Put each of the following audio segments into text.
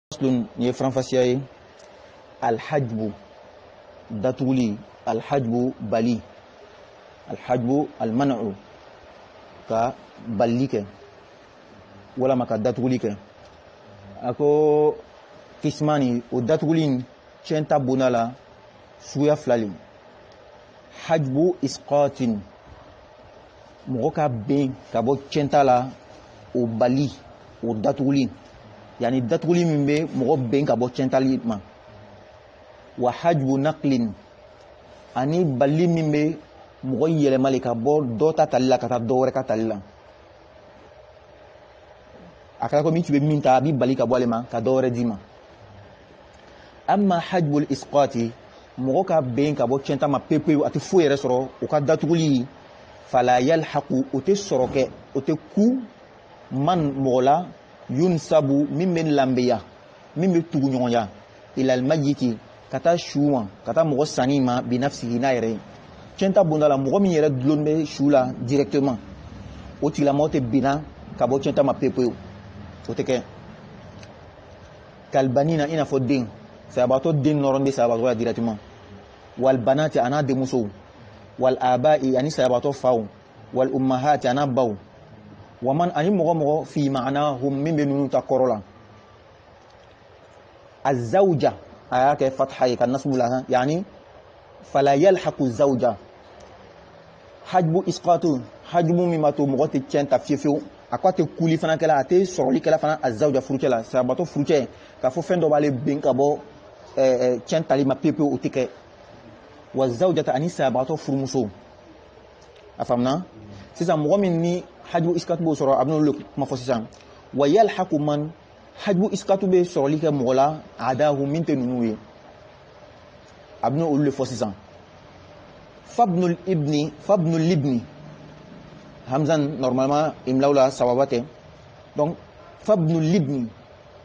faslun ni franfasiyaye alhajbu datuli alhajbu bali alhajbu almanu ka balike wala maka datulike ako kismani o datulin centa bunala suya flali hajbu isqatin moka ben ka bo centa la o bali o datulin yani datuli min be mogo ben ka bo centali ma wa hajbu naqlin ani balli min be mogo yelemali ka bo dota talila ka ta dowre ka talila akala ko mi tube min ta bi bali ka bo alema ka dowre dima amma hajbul isqati mogo ka ben ka bo centa ma pepe ati fo yere soro o ka datuli fala yalhaqu uti soroke uti ku man mola yunsabu min ben lambeya min be tugu ɲɔgɔnya ila almajiti kata shuma kata mogo sanima bi nafsihi na yɛrɛ centa bundala mogo min yɛrɛ dulon be shula directement o tigila mogo te bina ka bɔ centa ma pepewu o tɛ kɛ kalbanina ina fɔ den sabato den nɔrɔn be sabato ya directement wal banati ana demuso wal abai ani sabato faw wal ummahati ana baw waman ani mogo fi ma'nahum min benunu ta korola az-zawja ayake fatha kan nasbulaha yani fala yalhaqu zawja hajbu isqatu hajbu mimatu mogo te centa fiefeu akwate kuli fana kala ate soroli kala fana az-zawja furucela sabato furuce ka fo fendo bale ben ka bo centa li ma pepe utike wa zawjata ani sabato furumuso afamna sisa mogo min ni hajbu iskatu bo soro abnu luk ma fo sisan wa yalhaqu man hajbu iskatu be soro like mola adahu min tenunu abnu ul fo sisan fabnul ibni hamzan normalement imlaula sawabate donc fabnul ibni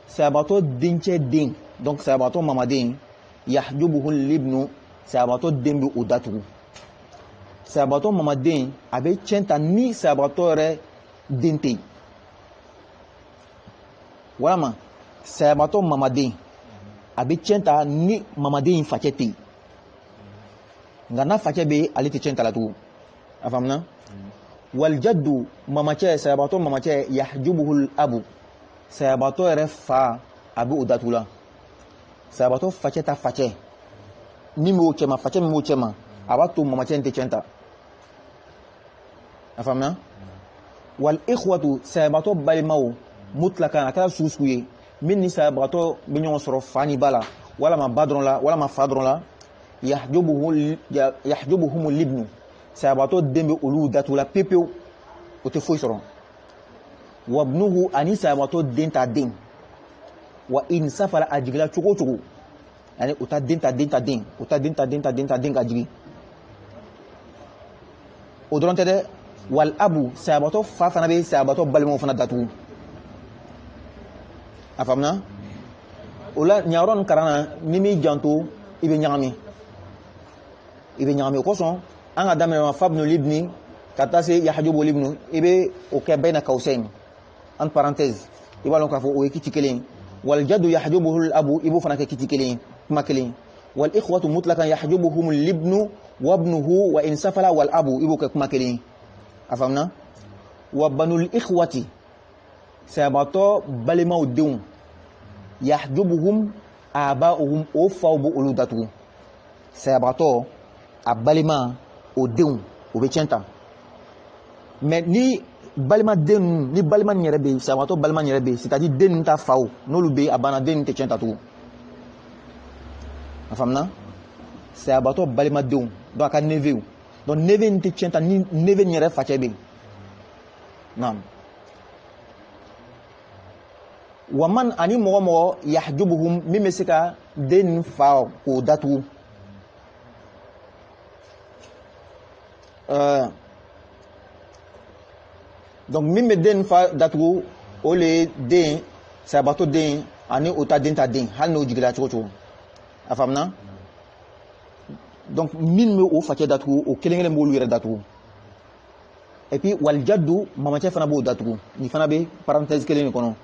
sabato dinche din donc sabato mamadin yahjubuhu libnu sabato dembe udatu sabato mamadin abe centa ni sabato re dinte walama sabato mamadin abe centa ni mamadin facete ngana face be aliti centa latu afamna wal jaddu mamache sabato mamache yahjubuhu al abu sabato re fa abu udatula sabato faceta face ni mo chema face mo chema abato mamache nte centa afamna wal ikhwatu sabato balimau mutlaqan akala suskuye minni sabato binyon soro fani bala wala ma badron la wala ma fadron la yahjubuhum libnu sabato dembe ulu datula pepeu o te foy soro wabnuhu ani sabato denta den wa in safara ajigla chugo yani uta denta den uta denta den ajigi odronte de wal abu sabato fa fana be sabato balmo fana datu afamna ola nyaaron karana nimi janto ibe nyami ko son an ga damé ma fabnu libni katase yahjubu libnu ibe o ke bayna kausain en parenthèse ibalon ka fo o ekiti kelen wal jaddu yahjubuhu al abu ibu fana ke kiti kelen kuma kelen wal ikhwatu mutlaqan yahjubuhum al libnu wa ibnuhu wa in safala wal abu ibu ke kuma kelen afamna wa banul ikhwati sabato balima udun yahjubuhum aba'uhum o fawbu uludatu sabato abalima udun obechenta mais ni balima den ni balima nyerebe sabato balima nyerebe c'est-à-dire den ta faw nolu be abana den te centa tu afamna sabato balima dun donc aka neveu donc neve nte centa ni neve nyere fachebe nam waman ani mogo yahjubuhum mimesika den fa ko datu donc mime den fa datu ole den sabato den ani uta denta den hal no jigila chocho afamna donc min me o fache datu o kelengele mbolu yere datu et puis wal jaddu mama che fana bo datu ni fana be parenthèse keleni kono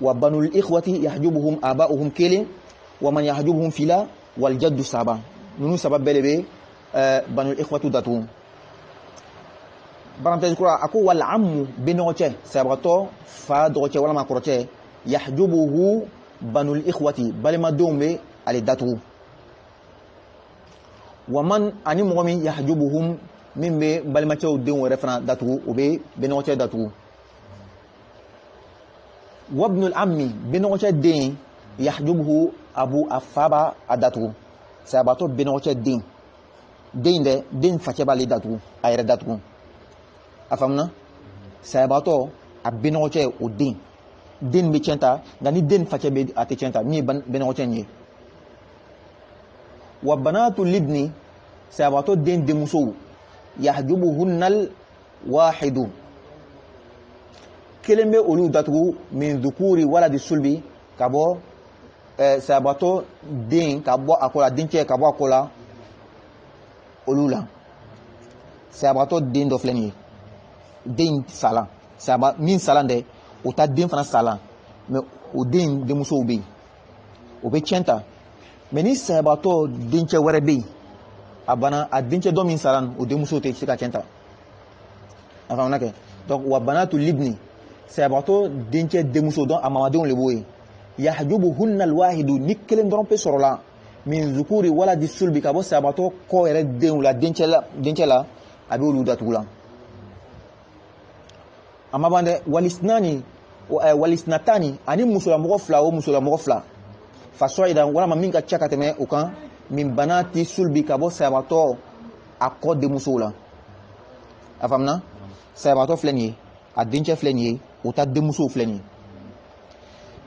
wa banul ikhwati yahjubuhum aba'uhum kelen wa man yahjubuhum fila wal jaddu saba nunu saba belebe banul ikhwatu datu parenthèse kura ako wal ammu benoche sabato fa doche wala makroche yahjubuhu banul ikhwati balima dombe ale datu wa man ani momi yahjubuhum mimbe balima chew den wore fana datu obe benoche datu وابن العم بنوچه دين يحجبه ابو افابا اداتو ساباتو بنوچه دين ده دين فاتبا لي داتو اير داتو افهمنا ساباتو ابنوچه ودين دين بيچنتا غني دين فاتبا اتچنتا ني بنوچه ني وبنات الابن ساباتو دين دمسو يحجبهن الواحد kelembe olu datugu min dhukuri wala di sulbi kabo sabato din kabo akola dinche kabo akola olula sabato din do fleni din sala saba min salande o ta din fana sala mais o din de muso be o be chenta mais ni sabato dinche were be abana a dinche do min salan o de muso te sika chenta enfin onake donc wa banatu libni sabato dinche demuso don amamadon le boy yahjubuhunna alwahidu nikelen don pe sorola min zukuri wala disulbi kabo sabato ko ere den la dinche la abi olu datula amabande walisnani walisnatani ani musula mo fla o musula mo fla fasoida wala maminga chaka teme ukan min banati sulbi kabo sabato akode musula afamna sabato fleni a dinche fleni o ta demuso fleni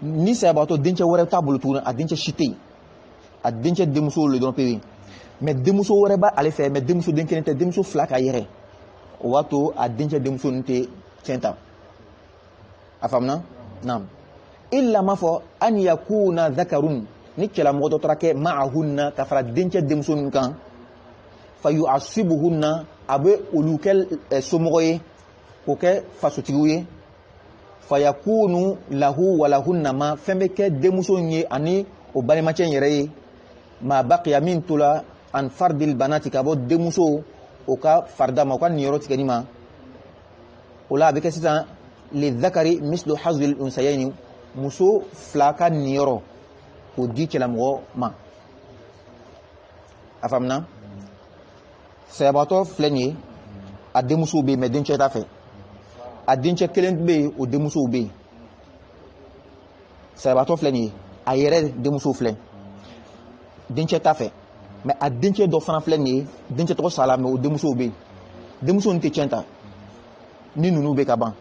ni sabato dinche wore tabulu tuna a dinche shite a dinche demuso le don pewi mais demuso wore ba ale fe mais demuso denkenete demuso flaka yere o wato a dinche demuso nte centa afamna nam illa ma fo an yakuna dhakarun ni kala mo do trake ma'ahunna kafara dinche demuso nkan fayu'asibuhunna abe ulukel somoye ko ke fasutiye fayakunu lahu wa lahunna ma fembe ke demuso nye ani o bale ma chen yere ma baqiya min tula an fardil banati kabo demuso o ka farda ma kan yoro tikanima ola be ke sitan li dhakari mislu hazil unsayaini muso flaka niyoro ko di kelamo ma afamna sabato fleni a demuso be me dinche ta fe a dinche kelen be o demuso be sabato fleni a yere demuso flen dinche ta fe mais a dinche do fana fleni dinche to sala me o demuso be demuso nte chenta ni nunu be kaban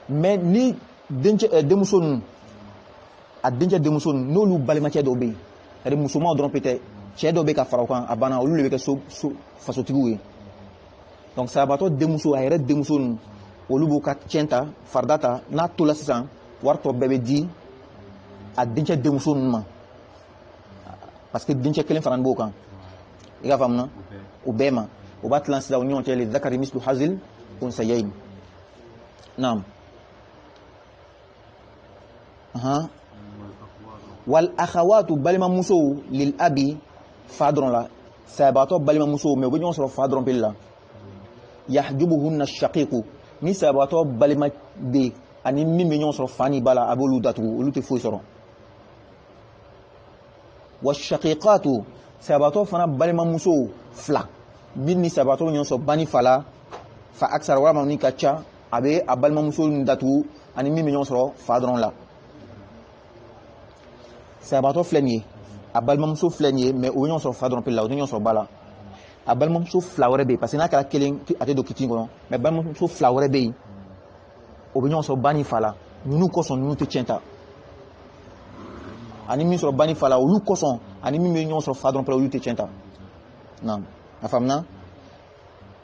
mais ni dinche demuso nun a dinche demuso no lu balima che do be re musuma do peut-être che do be ka fara kan abana o lu be ke so faso tiguwe donc sabato demuso a yere demuso nun olubu ka chenta fardata na tula sisan warto bebe di a dinche demuso numa parce que dinche kelen faran bokan iga famna ubema ubatlan sida union tele dhakari mislu hazil unsayain nam aha wal akhawatu balima muso lil abi fadron la sabato balima muso me gonyo so fadron billa yahjubuhunna ash-shaqiqu ni sabato balima be ani mimi nyon so fani bala abulu datu uluti fo soro washaqiqatu sabato fana balima muso fla binni sabato nyon so bani fala fa aksar wala mamni kacha abe abalma muso datu ani mimi nyon so fadron la sabato fleni abalma muso fleni mais o nyon so fadron pela o nyon so bala abalma muso flawre be parce que na kala kelen ate do kitingo non mais abalma muso flawre be o nyon so bani fala nunu ko son nunu te chenta ani mi so bani fala o lu ko son ani mi nyon so fadron pela o lu te chenta non afamna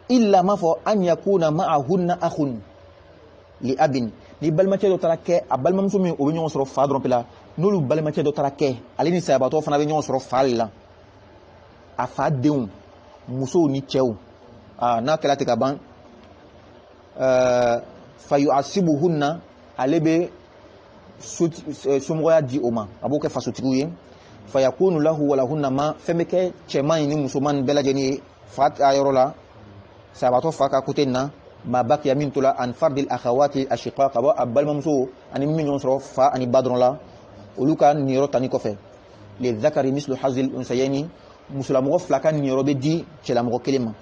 illa ma fo an yakuna ma'ahunna akhun li abin ni balma che do tarake abalma muso mi o nyon so fadron pela nolu balma che do tarake alini sabato fana be nyon so falla afa deun muso ni chew na kala te kaban fayu asibuhunna alebe somɔgɔya di o ma a b'o kɛ fasotigiw ye fa yakunu lahu wa lahunna ma fɛn bɛ kɛ cɛman ni musoman bɛɛ lajɛlen ye fa a yɔrɔ la sabatɔ fa ka côté na ma bakiya min tola an fardil akhawati ashiqa ka bɔ a balimamuso ani min ɲɔgɔn sɔrɔ fa ani ba dɔrɔn la olu ka niyɔrɔ tani kɔfɛ le zakari mislu hazil unsayeni musolamɔgɔ fila ka niyɔrɔ bɛ di cɛlamɔgɔ kelen ma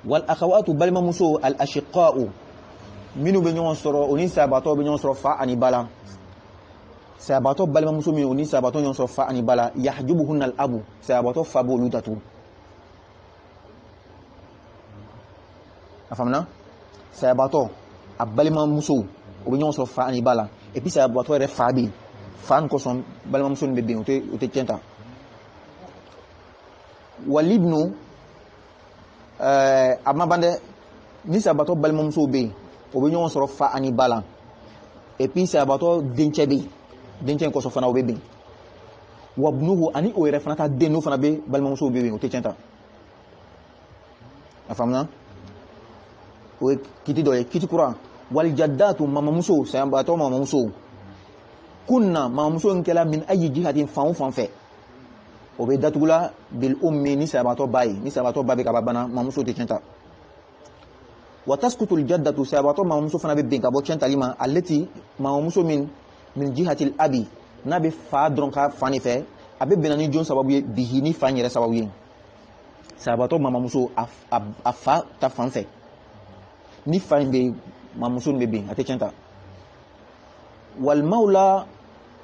wal akhawatu balimamuso al ashiqa'u minnu bɛ ɲɔgɔn sɔrɔ o ni sabatɔ bɛ ɲɔgɔn sɔrɔ fa ani ba la sabatɔ balimamuso min o ni sabatɔ ɲɔgɔn sɔrɔ fa ani ba la yahjubuhunna al abu sabatɔ fa b'olu datugu a faamuna sayabatɔ a balimamuso o bɛ ɲɔgɔn sɔrɔ fa ani ba la et puis sayabatɔ yɛrɛ fa bɛ yen fa nin kosɔn balimamuso nin bɛ ben o tɛ tiɲɛ ta walibnu a ma ban dɛ ni sayabatɔ balimamuso bɛ yen o bɛ ɲɔgɔn sɔrɔ fa ani ba la et puis sayabatɔ dencɛ bɛ yen dencɛ in kosɔn fana o bɛ ben wabnuhu ani o yɛrɛ fana ta den n'o fana bɛ balimamuso bɛ ben o tɛ tiɲɛ ta a faamuna o ye kiti dɔ ye kiti kura walijadatu mamamuso sayabatɔ mamamuso kunna mamamuso in kɛla min ayi jihatin fan o fan fɛ o bɛ datugula bil ummi ni sayabatɔ ba ye ni sayabatɔ ba bɛ ka ba bana mamamuso tɛ tiɲɛ ta wa taskutul jaddatu sayabatɔ mamamuso fana bɛ ben ka bɔ tiɲɛ tali ma aleti mamamuso min jihatil abi n'a bɛ fa dɔrɔn ka fan de fɛ a bɛ bɛnna ni jɔn sababu ye bihi ni fa yɛrɛ sababu ye sayabatɔ mamamuso a fa ta fan fɛ ni fa in bɛ mamuso bɛ ben a tɛ tiɲɛ ta walmawla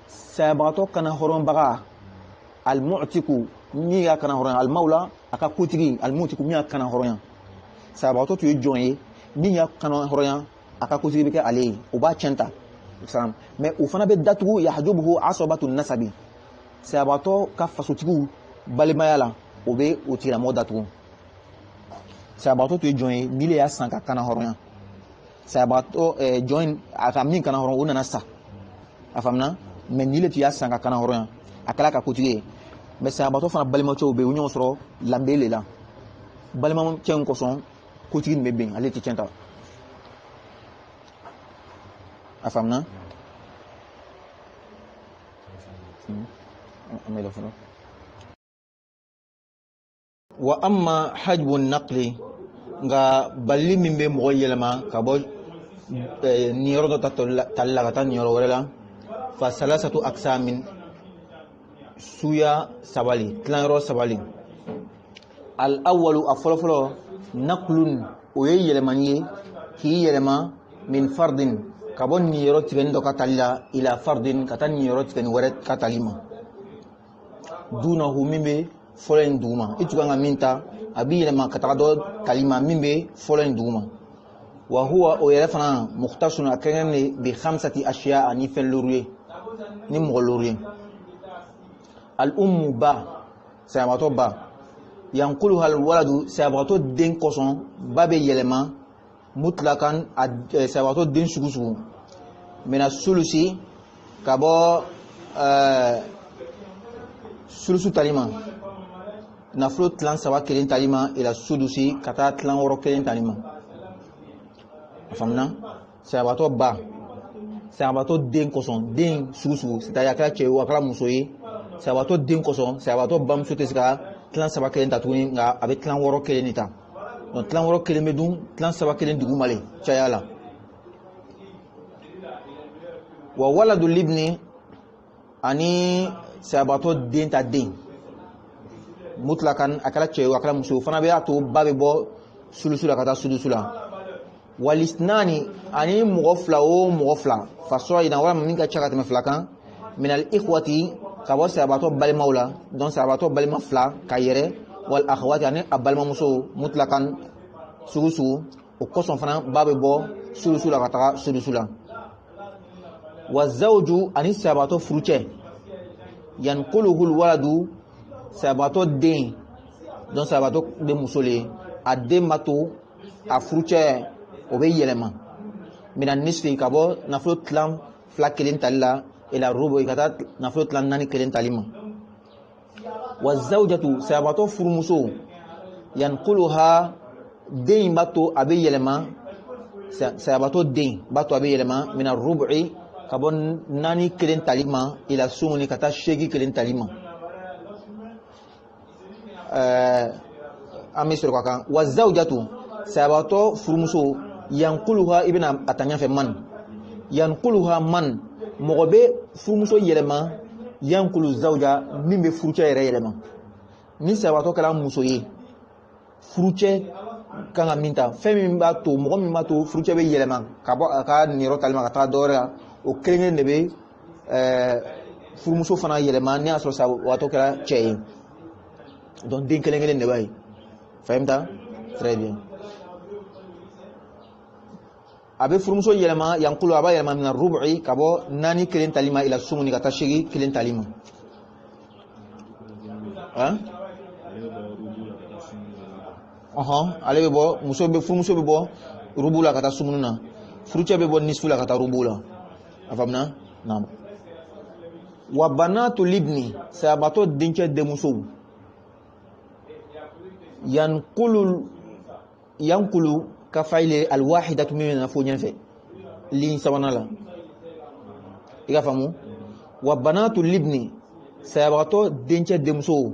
sayabatɔ kana hɔrɔnbaga almu'tiku min y'a kana hɔrɔnya almawla a ka kotigi almu'tiku min y'a kana hɔrɔnya sayabatɔ tun ye jɔn ye min y'a kana hɔrɔnya a ka kotigi bɛ kɛ ale ye o b'a tiɲɛ ta mais o fana bɛ datugu yahjubuhu asabatu nasabi sayabatɔ ka fasotigiw balimaya la o bɛ o tigilamɔgɔ datugu sayabatɔ tun ye jɔn ye ni le y'a san ka kana hɔrɔnya sayabatɔ jɔn a ka min kana hɔrɔn o nana sa a faamuna mais ni le tun y'a san ka kana hɔrɔnya a kɛra ka kotigi ye mais sayabatɔ fana balimacɛw bɛ yen u ɲɔgɔn sɔrɔ lanbe le la balimacɛ in kosɔn kotigi nin bɛ ben ale tɛ tiɲɛ ta a faamuna wa amma hajbu naqli nga balli min be mɔgɔ yɛlɛma ka bɔ niyɔrɔ dɔ tali la ka taa niyɔrɔ wɛrɛ la fa salasatu aksamin suya sabali tilayɔrɔ sabali al awwalu a fɔlɔfɔlɔ naqlun o ye yɛlɛmani ye k'i yɛlɛma min fardin ka bɔ niyɔrɔ tigɛni dɔ ka tali la ila fardin ka taa niyɔrɔ tigɛni wɛrɛ ka tali ma dunahu min bɛ fɔlɔ in duguma i tun kan ka min ta a b'i yɛlɛma ka taga dɔ tali ma min bɛ fɔlɔ in duguma wa huwa o yɛrɛ fana mukhtasun a kɛrɛnkɛrɛnnen de bi khamsati ashiya ani fɛn lori ye ni mɔgɔ lori ye al ummu ba sayabatɔ ba yankulu hal waladu sayabatɔ den kosɔn ba bɛ yɛlɛma mutlakan sayabatɔ den sugu sugu mina sulusi ka bɔ sulusu talima nafolo tilan saba kelen talima ila sudusi ka taa tilan wɔɔrɔ kelen talima a faamuna sayabatɔ ba sayabatɔ den kosɔn den sugu sugu c'est-à-dire a kɛra cɛ ye a kɛra muso ye sayabatɔ den kosɔn sayabatɔ bamuso tɛ se ka tilan saba kelen ta tuguni nka a bɛ tilan wɔɔrɔ kelen de ta donc tilan wɔɔrɔ kelen bɛ dun tilan saba kelen duguma le caya la wa waladu libni ani sayabatɔ den ta den mutlakan a kɛra cɛ ye a kɛra muso fana bɛ a to ba bɛ bɔ sulusu la ka taa sudusu la walisnani ani mɔgɔ fila o mɔgɔ fila fasɔ yi na walima min ka ca ka tɛmɛ fila kan minal ikhwati ka bɔ sayabatɔ balimaw la donc sayabatɔ balima fila ka yɛrɛ wal akhawati ani a balimamuso mutlakan sugu sugu o kosɔn fana ba bɛ bɔ sulusu la ka taga sudusu la wa zawju ani sayabatɔ furucɛ yankuluhul waladu sayabatɔ den donc sayabatɔ bɛ muso le a den ma to a furucɛ o bɛ yɛlɛma mina nisfi ka bɔ nafolo tilan fila kelen tali la ila rubo ka taa nafolo tilan naani kelen tali ma wa zawjatu sayabatɔ furumuso yankuluha den in b'a to a bɛ yɛlɛma sayabatɔ den b'a to a bɛ yɛlɛma mina rubu'i kabon nani kelen talima ila sumuni kata shegi kelen talima amisro kaka wa zawjatu sabato furumuso yanquluha ibna atanya fe man yanquluha man mogobe furumuso yelema yanqulu zawja mimbe furuce yere yelema ni sabato kala muso ye furuce kanga minta femi ba to mogo mi ma to furuce be yelema ka niro talima ka ta dora o kelenge ne be furumuso fana yelema ni aso sabato kala cheye donc den kelenge ne bay fahimta très bien abe furumuso yelema yanqulu aba yelema min ar-rub'i kabo nani kelen talima ila sumuni kata shigi kelen talima hein ale be bo muso be furumuso be bo rubula kata sumununa furuce be bo nisfula kata rubula afamna nam wa banatu libni sabato dinche de muso yanqulu kafaile alwahidatu mimena fo nyenfe li sawana la iga famu wa banatu libni sabato dinche de muso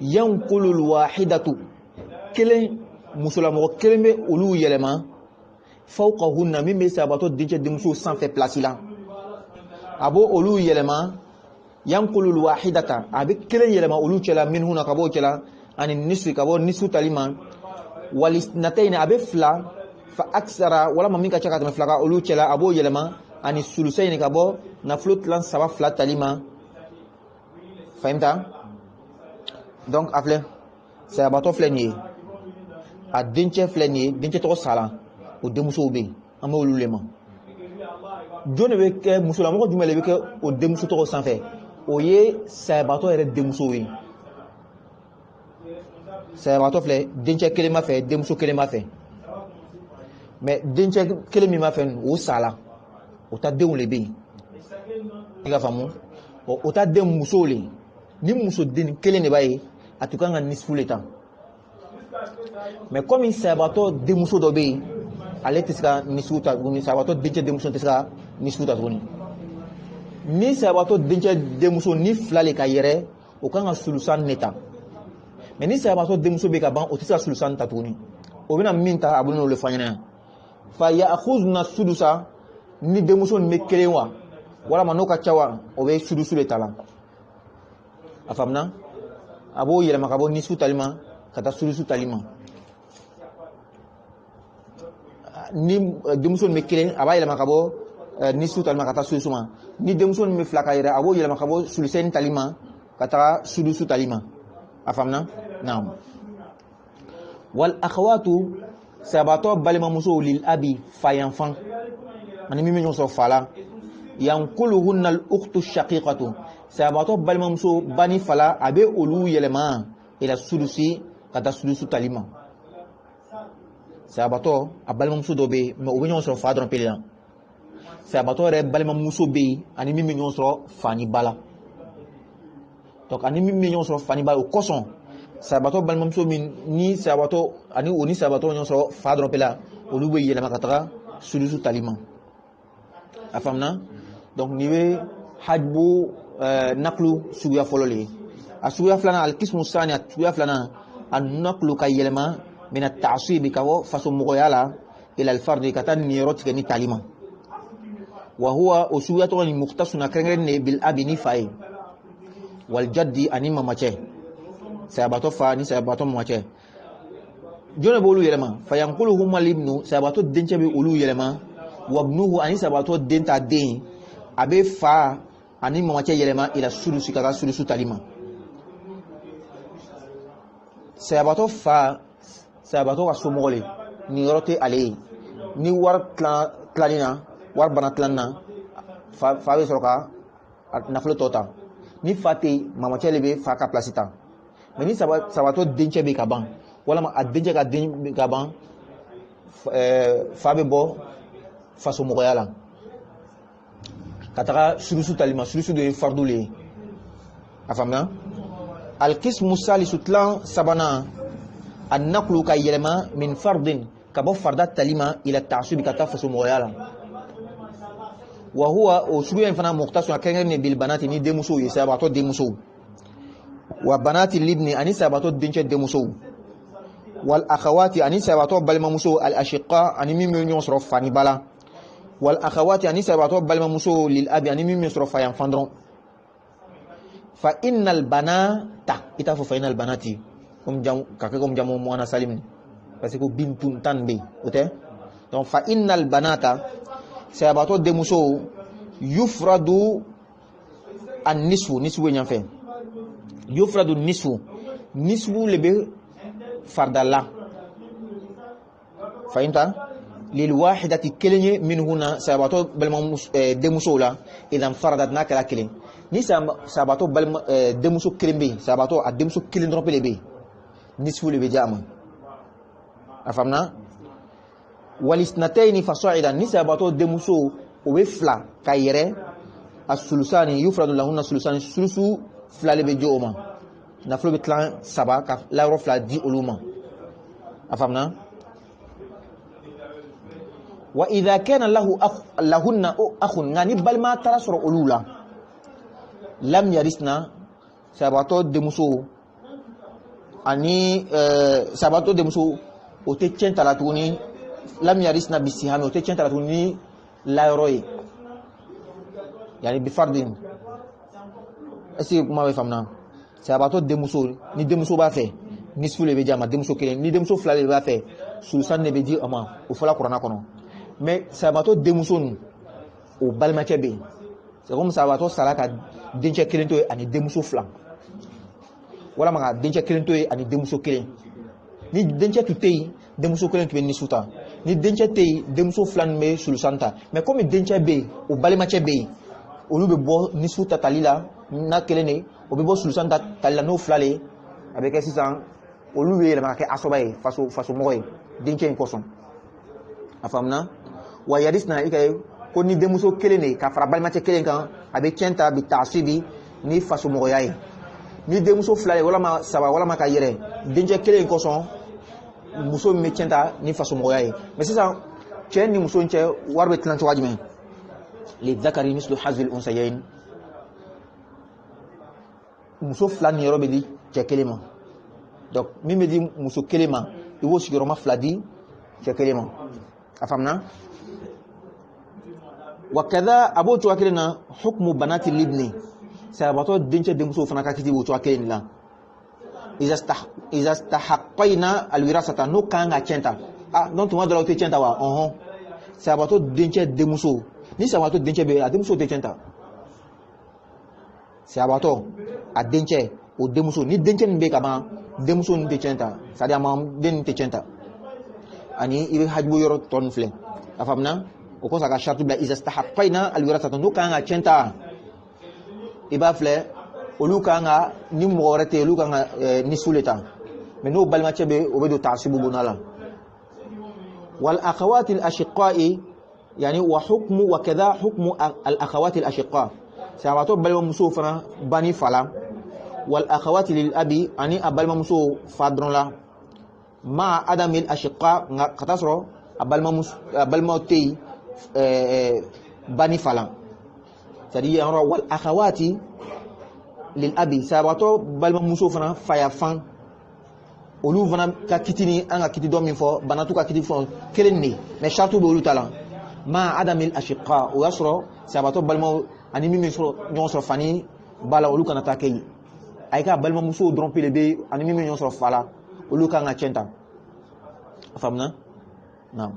yanqulu alwahidatu kelen musula mo kelembe olu yelema fawqahunna mimbe sabato dinche de muso sans fait place là abo olu yelema yanqulu alwahidata abi kelen yelema olu chela minhuna kabo chela ani nisfi kabo nisfu talima walisnatayn abi fla fa aksara wala maminka chaka ta flaka olu chela abo yelema ani sulusayn kabo na flut lan saba fla talima fahimta donc afle sabato fleni a dinche fleni dinche to sala o demuso be amo olu lema jone be ke musula mo jumele be ke o demuso to sanfé o ye sabato ere demuso wi sabato fle dinche kelema fe demuso kelema fe mais dinche kelemi ma fe o sala o ta deun le be iga famu o ta dem muso le ni muso din kelene baye atukanga nisfuleta mais comme sabato demuso do be ale tiska nisfuta guni sabato dinche demuso tiska nisfuta guni ni sabato dinche demuso ni flale ka yere o kanga sulusan neta mais ni sabato demuso be ka ban o tiska sulusan tatuni o bina minta abuno le fanyana fa ya'khuzna sudusa ni demuso me kelenwa wala manoka chawa o be sudusu le tala afamna abo yele makabo nisfu talima kata sudusu talima ni demuso me kelen aba yele makabo nisfu talima kata sudusu ma ni demuso me flaka yere abo yele makabo sulusen talima kata sudusu talima afamna naam wal akhawatu sabato balima muso lil abi fayanfan ani mimi nyon so fala yanquluhunna al ukhtu shaqiqatu sabato balima muso bani fala abe olu yelema ila sudusi kata sudusu talima sabato abalima muso dobe me obe nyon so fa don pele sabato re balima muso be ani mimi nyon so fani bala donc ani mimi nyon so fani bala o koson sabato balima muso min ni sabato ani oni sabato nyon so fa don pele olu be yelema kata sudusu talima afamna donc niwe hajbu naklu suya folole asuya flana alqismu sani asuya flana an naklu kayelma min at-ta'sib kawo faso mogoyala ila al-fard katan nirot ni talima wa huwa usuya to ni mukhtasuna krengren bil abini fay wal jaddi anima mache sabato fa ni sabato mache jone bolu yelma fayanquluhum al-ibnu sabato denche be ulu yelma wabnuhu ani sabato denta den abe fa ani mamache yelema ila sulusi kaka sulusu talima sabato fa sabato wasomole ni rote ale ni war klanina war banatlanna fa be soka na flo tota ni fate mamache lebe fa ka placita mais ni sabato denche be kaban wala ma adenche ka den be kaban fa be bo faso mogoyala kataka sulusu talima sulusu de fardule afamna alqismu salisu tlan sabana annaqlu ka yelma min fardin kabo fardat talima ila ta'sub kata faso mogoyala wa huwa o suguya fana muqtasu akenge bil banati ni demuso yi sabato demuso wa banati libni ani sabato dinche demuso wal akhawati ani sabato balma muso al ashiqa ani mimmo nyon soro fani bala wal akhawati ani sabato balma muso lil abi ani mimmo soro fayan fandron fa innal banata ita fa innal banati comme jam kake comme jamo mo ana salim parce que bintun tanbe ote donc fa innal banata sabato demuso yufradu an nisfu nyan fe yufradu nisfu lebe fardalla fahimta lil wahidati kelenye min huna sabato balma demuso la idan faradat nakala kelen ni sabato balma demuso kelembe sabato a demuso kelen drop lebe nisfu lebe jama afamna walisnatayn fasa'ida ni sabato demuso o be fla kayere as-sulusani yufradu lahunna sulusani sulusu fla lebe joma na flo be clan saba ka la rofla di uluma afamna wa idha kana lahunna akhun ngani balma tarasro ulula lam yarisna sabato demuso ani sabato demuso o te centa la tuni lam yarisna bisihami o te centa la tuni la roy yani bi fardin est-ce que kuma be famna sabato demuso ni demuso ba fe nisfu le be jama demuso kelen ni demuso fla le ba fe sulsan ne be di ama o fala qur'ana kono mais sabato demuso nu o balma kebe c'est comme sabato salaka denche kelen to ani demuso fla wala maga denche kelen to ani demuso kelen ni denche tutei demuso kelen to ni suta ni denche tei demuso flan me sulsanta mais comme denche be o balma kebe o lu be bo ni suta talila na kelene o be bo sulsanta talila no flale avec assistant o lu be la ke asobaye faso moy denche en koson afamna wa yarisna ikay ko ni demuso kelene ka fara balma kelen kan abe centa bi tasibi ni faso moyaye ni demuso flale wala ma saba wala ma ka yere denche kelen koson muso me centa ni faso moyaye mais c'est ça chen ni muso nche warbe tlan to wajme li dhakari mislu hazil unsayayn muso flan ni robe di chekelema donc mi me di muso kelema i wo sigoro ma fladi chekelema afamna wakadha abo to akilena hukmu banati libni sabato denche demuso fana ka kiti wo to akilena iza stahaqqaina alwirasata no kanga chenta non tuma dala te chenta wa sabato denche demuso ni sabato denche be a demuso te chenta sabato a denche o demuso ni denche be kama demuso ni te chenta sadia mam den te chenta ani ibe hajbu yoro ton fle afamna o ko saka shartu bla iza stahaqqaina alwirasata no kanga chenta iba fle oluka nga ni morete oluka nga ni suleta mais no balma chebe obedo tasibu bunala wal akhawat al ashiqai yani wa hukmu wa kadha hukmu al akhawat al ashiqa sabato balma musufana bani fala wal akhawat lil abi ani abalma musu fadron la ma adam al ashiqa nga katasro abalma tei bani fala c'est-à-dire wal akhawati lil abi sabato balma muso fana faya fan olu fana ka kitini anga kiti do min fo banatu ka kiti fo kelenni mais shartu be olu tala ma adamil ashiqa o yasro sabato balma ani mimi so nyon so fani bala olu kana takei ay ka balma muso dromper le be ani mimi nyon so fala olu ka nga chenta famna na